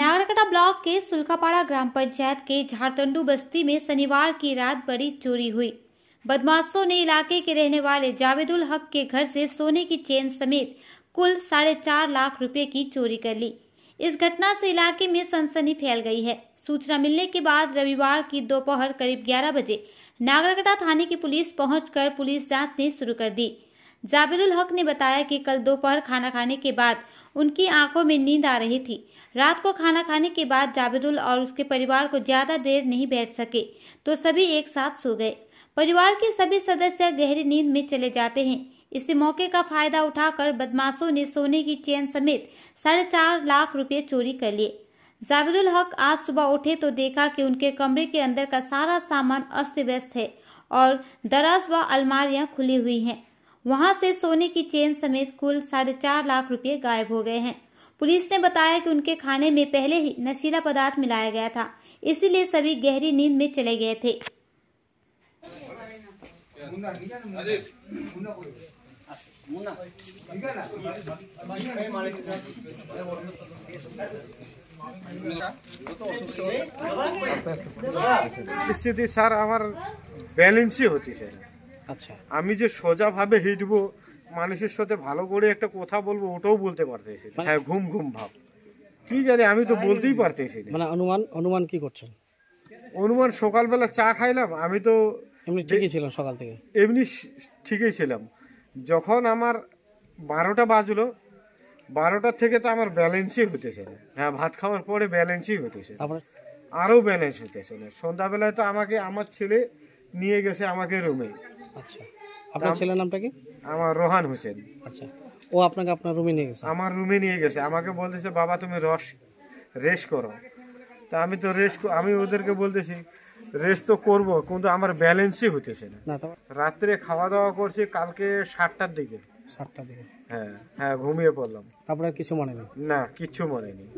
Nagrakata block के सुलखापाड़ा ग्राम पंचायत के झारतंडू बस्ती में शनिवार की रात बड़ी चोरी हुई। बदमाशों ने इलाके के रहने वाले जावेदुल हक के घर से सोने की चेन समेत कुल 4.5 लाख रुपए की चोरी कर ली। इस घटना से इलाके में सनसनी फैल गई है। सूचना मिलने के बाद रविवार की दोपहर करीब 11 बजे नागरकटा थाने की पुलिस पहुंचकर पुलिस जांच शुरू कर दी। जावेदुल हक ने बताया कि कल दोपहर खाना खाने के बाद उनकी आंखों में नींद आ रही थी। रात को खाना खाने के बाद जावेदुल और उसके परिवार को ज्यादा देर नहीं बैठ सके तो सभी एक साथ सो गए। परिवार के सभी सदस्य गहरी नींद में चले जाते हैं। इसी मौके का फायदा उठाकर बदमाशों ने सोने की चेन समेत 4.5 लाख रुपए चोरी कर लिए। जावेदुल हक आज सुबह उठे तो देखा कि उनके कमरे के अंदर का सारा सामान अस्त व्यस्त है और दराज व अलमारियां खुली हुई हैं। वहां से सोने की चेन समेत कुल 4.5 लाख रुपए गायब हो गए हैं। पुलिस ने बताया कि उनके खाने में पहले ही नशीला पदार्थ मिलाया गया था, इसीलिए सभी गहरी नींद में चले गए थे। स्थिति सर আমার ব্যালেন্সই হচ্ছে না। আচ্ছা, আমি যে সোজা ভাবে হিটবো, মানুষের সাথে ভালো করে একটা কথা বলবো, ওটাও বলতে পারতেছি না। হ্যাঁ, ঘুম ঘুম ভাব, কি জানি আমি তো বলতেই পারতেছি না। মানে অনুমান কি করছেন? অনুমান সকালবেলা চা খাইলাম, আমি তো এমনি ঠিকই ছিলাম, সকাল থেকে এমনি ঠিকই ছিলাম। যখন আমার 12টা বাজলো, 12টার থেকে তো আমার ব্যালেন্সই হতেছে না। হ্যাঁ, ভাত খাওয়ার পরে ব্যালেন্সই হতেছে, তারপরে আরও ব্যালেন্স হতেছে না। সন্ধ্যাবেলায় তো আমার ছেলে নিয়ে গেছে আমাকে রুমে। আচ্ছা, আপনার ছেলের নামটা কি? আমার রোহান হোসেন। আচ্ছা, ও আপনাকে আপনার রুমে নিয়ে গেছে? আমার রুমে নিয়ে গেছে, আমাকে বলতেছে বাবা তুমি রেস্ট করো। তা আমি ওদেরকে বলতেছি রেস্ট তো করবো, কিন্তু আমার ব্যালেন্সই হতেছে না। রাত্রে খাওয়া দাওয়া করছি কালকে 7টার দিকে। 7টার দিকে? হ্যাঁ, ঘুমিয়ে পড়লাম। তারপরে কিছু মনে নেই? না, কিচ্ছু মনে নেই।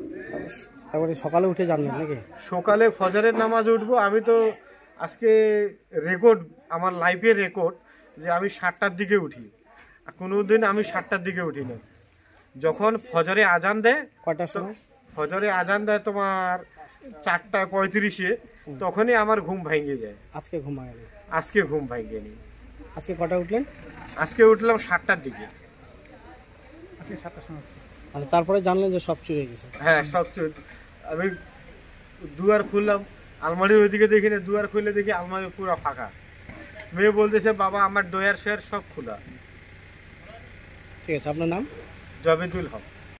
তারপরে সকালে উঠে জানলেন নাকি? সকালে ফজরের নামাজ উঠবো। আমি তো আজকে রেকর্ড, আমার লাইফের রেকর্ড যে আমি 7টার দিকে উঠি। কোনোদিন আমি 7টার দিকে উঠি না। যখন ফজরে আজান দেয়, কয়টার সময়? ফজরে আজান দেয় তোমার 4:35-এ, তখনই আমার ঘুম ভেঙে যায়। আজকে ঘুম ভাঙেনি? আজকে ঘুম ভাঙেনি। আজকে কটা উঠলেন? আজকে উঠলাম 7টার দিকে। আজকে 7টার সময়। মানে তারপরে জানলেন যে সব চুরি হয়ে গেছে? হ্যাঁ, সব চুরি। আমি দুয়ার খুললাম, আলমারির ওইদিকে দেখি না, দুয়ার খুলে দেখি আলমারি পুরো ফাঁকা। মেয়ে বলতেছে বাবা আমার ডয়ার শেয়ার সব খোলা। ঠিক আছে, আপনার নাম? জাবেদুল হক।